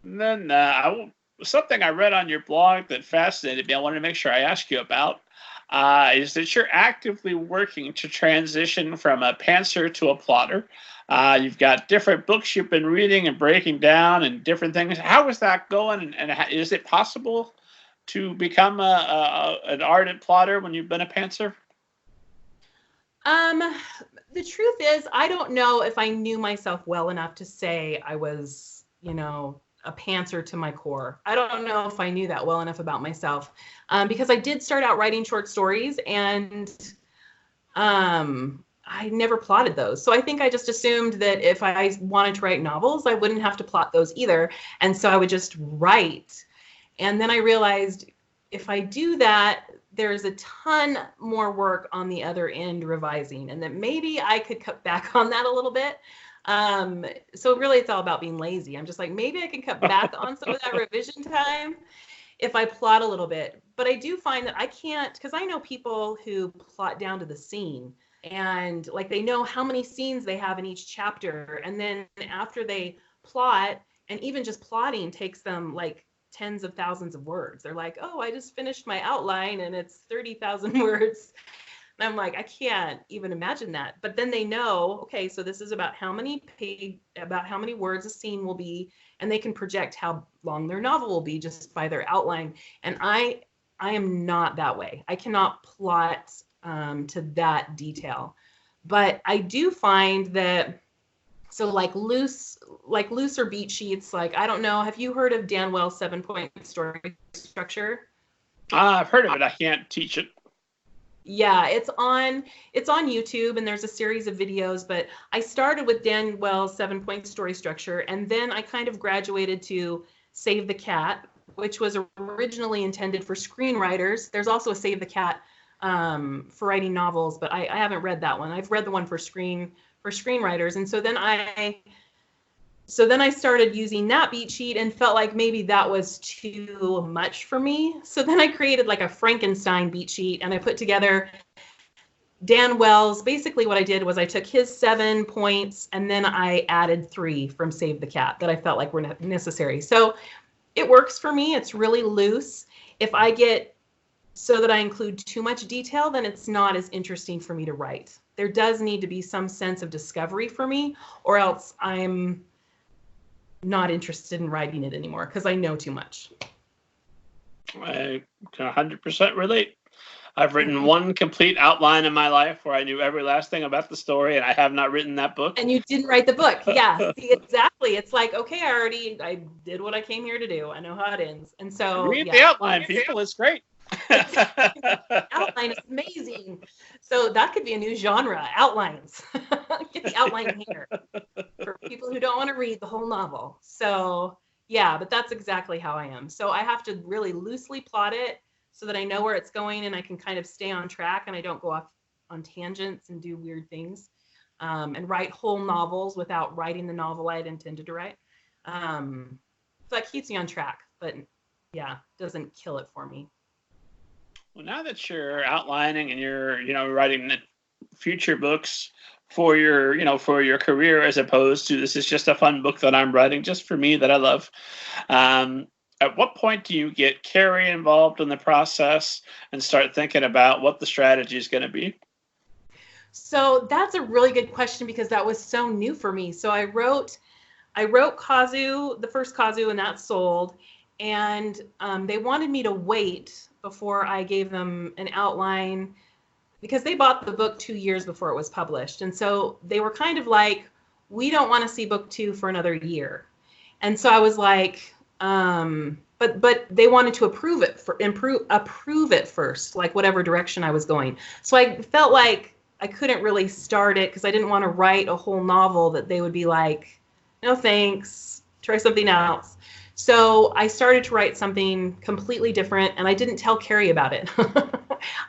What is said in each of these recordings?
And then something I read on your blog that fascinated me, I wanted to make sure I ask you about, is that you're actively working to transition from a pantser to a plotter. You've got different books you've been reading and breaking down and different things. How is that going? And is it possible to become an ardent plotter when you've been a pantser? Um, the truth is, I don't know if I knew myself well enough to say I was, a pantser to my core. I don't know if I knew that well enough about myself, because I did start out writing short stories, and I never plotted those. So I think I just assumed that if I wanted to write novels, I wouldn't have to plot those either. And so I would just write. And then I realized if I do that, there's a ton more work on the other end revising, and that maybe I could cut back on that a little bit. So really it's all about being lazy. I'm just like, maybe I can cut back on some of that revision time if I plot a little bit. But I do find that I can't, because I know people who plot down to the scene, and like they know how many scenes they have in each chapter. And then after they plot, and even just plotting takes them like tens of thousands of words. They're like, oh, I just finished my outline and it's 30,000 words. And I'm like, I can't even imagine that. But then they know, okay, so this is about how many words a scene will be, and they can project how long their novel will be just by their outline. And I am not that way. I cannot plot to that detail. But I do find that, so like looser beat sheets, like, I don't know, have you heard of Dan Wells' 7-point story structure? I've heard of it. I can't teach it. Yeah, it's on YouTube, and there's a series of videos, but I started with Dan Wells' 7-point story structure, and then I kind of graduated to Save the Cat, which was originally intended for screenwriters. There's also a Save the Cat for writing novels, but I haven't read that one. I've read the one for screenwriters. And so then I started using that beat sheet and felt like maybe that was too much for me. So then I created like a Frankenstein beat sheet, and I put together Dan Wells. Basically what I did was I took his 7 points, and then I added 3 from Save the Cat that I felt like were necessary. So it works for me. It's really loose. If I get so that I include too much detail, then it's not as interesting for me to write. There does need to be some sense of discovery for me, or else I'm not interested in writing it anymore because I know too much. I can 100% relate. I've written one complete outline in my life where I knew every last thing about the story, and I have not written that book. And you didn't write the book. Yeah, see, exactly. It's like, okay, I did what I came here to do. I know how it ends. And so read the outline, people. It's great. Outline is amazing. So that could be a new genre, outlines. Get the outline here for people who don't want to read the whole novel. So yeah, but that's exactly how I am. So I have to really loosely plot it so that I know where it's going, and I can kind of stay on track, and I don't go off on tangents and do weird things, and write whole novels without writing the novel I had intended to write. So that keeps me on track, but yeah, doesn't kill it for me. Well, now that you're outlining and you're, writing future books for your career, as opposed to this is just a fun book that I'm writing just for me that I love. At what point do you get Carrie involved in the process and start thinking about what the strategy is going to be? So that's a really good question, because that was so new for me. So I wrote Kazu, the first Kazu, and that sold. And they wanted me to wait before I gave them an outline, because they bought the book 2 years before it was published. And so they were kind of like, we don't want to see book 2 for another year. And so I was like, but they wanted to approve it first, like whatever direction I was going. So I felt like I couldn't really start it because I didn't want to write a whole novel that they would be like, no thanks, try something else. So I started to write something completely different, and I didn't tell Carrie about it.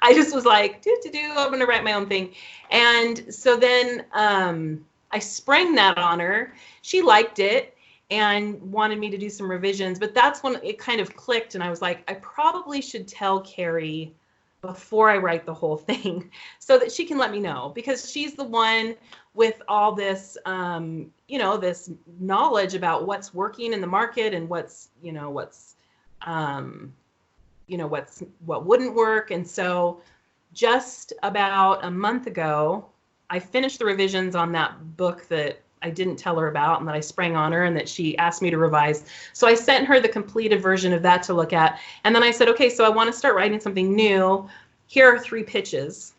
I just was like, I'm going to write my own thing. And so then I sprang that on her. She liked it and wanted me to do some revisions, but that's when it kind of clicked, and I was like, I probably should tell Carrie before I write the whole thing so that she can let me know, because she's the one with all this, this knowledge about what's working in the market and what wouldn't work. And so just about a month ago, I finished the revisions on that book that I didn't tell her about and that I sprang on her and that she asked me to revise. So I sent her the completed version of that to look at. And then I said, okay, so I want to start writing something new. Here are 3 pitches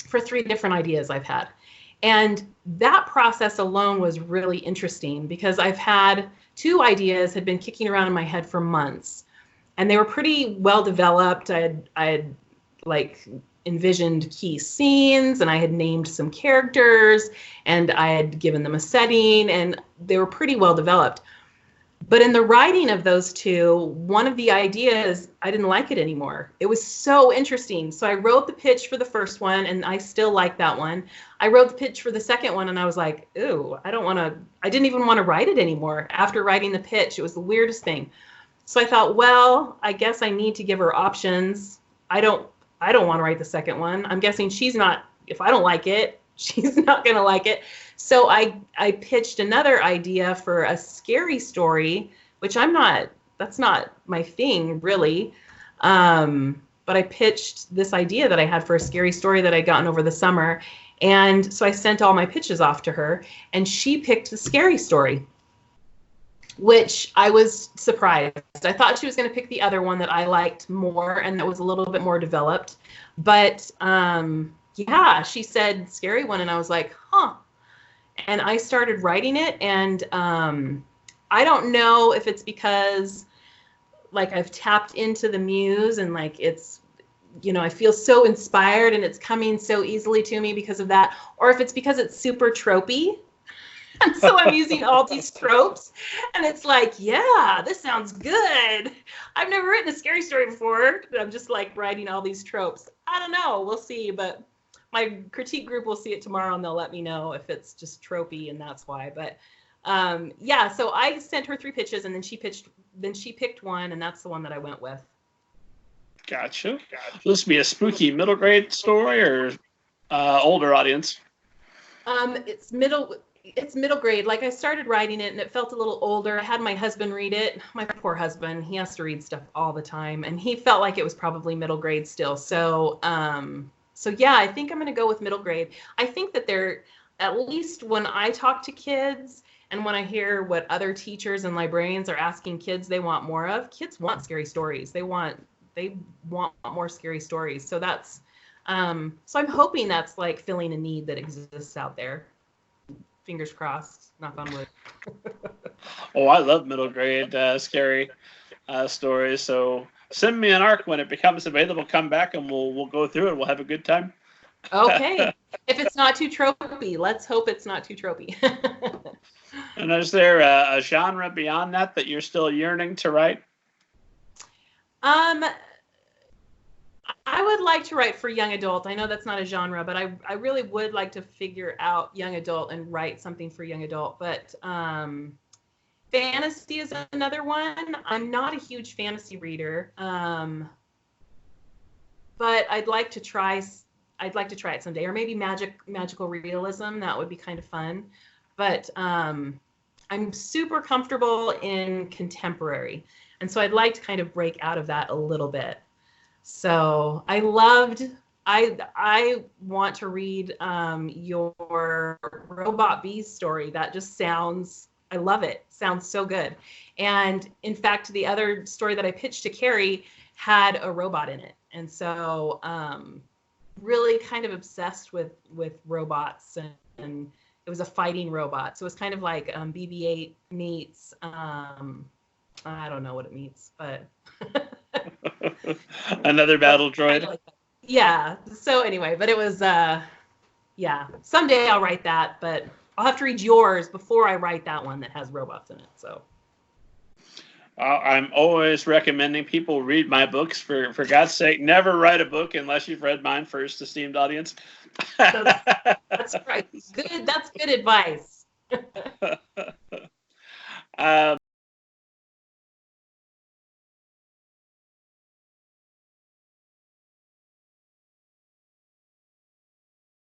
for 3 different ideas I've had. And that process alone was really interesting because I've had 2 ideas had been kicking around in my head for months, and they were pretty well developed. I had like envisioned key scenes, and I had named some characters, and I had given them a setting, and they were pretty well developed. But in the writing of those 2, one of the ideas, I didn't like it anymore. It was so interesting. So I wrote the pitch for the first one, and I still like that one. I wrote the pitch for the second one, and I was like, ooh, I didn't even want to write it anymore. After writing the pitch, it was the weirdest thing. So I thought, well, I guess I need to give her options. I don't want to write the second one. I'm guessing if I don't like it, she's not going to like it. So I pitched another idea for a scary story, which that's not my thing really. But I pitched this idea that I had for a scary story that I'd gotten over the summer. And so I sent all my pitches off to her, and she picked the scary story, which I was surprised. I thought she was going to pick the other one that I liked more and that was a little bit more developed. But yeah, she said scary one, and I was like, huh. And I started writing it, and I don't know if it's because like I've tapped into the muse and like it's, I feel so inspired and it's coming so easily to me because of that, or if it's because it's super tropey. And so I'm using all these tropes, and it's like, yeah, this sounds good. I've never written a scary story before. I'm just like writing all these tropes. I don't know. We'll see. But my critique group will see it tomorrow, and they'll let me know if it's just tropey, and that's why. But yeah, so I sent her 3 pitches, and then she picked one, and that's the one that I went with. Gotcha. Will this be a spooky middle grade story or older audience? It's middle grade. Like, I started writing it and it felt a little older. I had my husband read it. My poor husband, he has to read stuff all the time, and he felt like it was probably middle grade still. So yeah, I think I'm going to go with middle grade. I think that they're, at least when I talk to kids and when I hear what other teachers and librarians are asking kids they want more of, kids want scary stories. They want more scary stories. So that's so I'm hoping that's like filling a need that exists out there. Fingers crossed, knock on wood. Oh, I love middle grade scary stories. So send me an arc when it becomes available. Come back and we'll go through it. We'll have a good time. Okay. If it's not too tropey, let's hope it's not too tropey. And is there a genre beyond that you're still yearning to write? I would like to write for young adult. I know that's not a genre, but I really would like to figure out young adult and write something for young adult. But fantasy is another one. I'm not a huge fantasy reader, but I'd like to try it someday, or maybe magical realism. That would be kind of fun. But I'm super comfortable in contemporary, and so I'd like to kind of break out of that a little bit. So I want to read your Robot Bees story. That just I love it. Sounds so good. And in fact, the other story that I pitched to Carrie had a robot in it. And so really kind of obsessed with robots, and it was a fighting robot. So it's kind of like BB-8 meets, I don't know what it meets, but... Another battle droid. Yeah. So anyway, but it was, yeah. Someday I'll write that, but I'll have to read yours before I write that one that has robots in it. So. I'm always recommending people read my books. For God's sake, never write a book unless you've read mine first, esteemed audience. That's right. Good. That's good advice.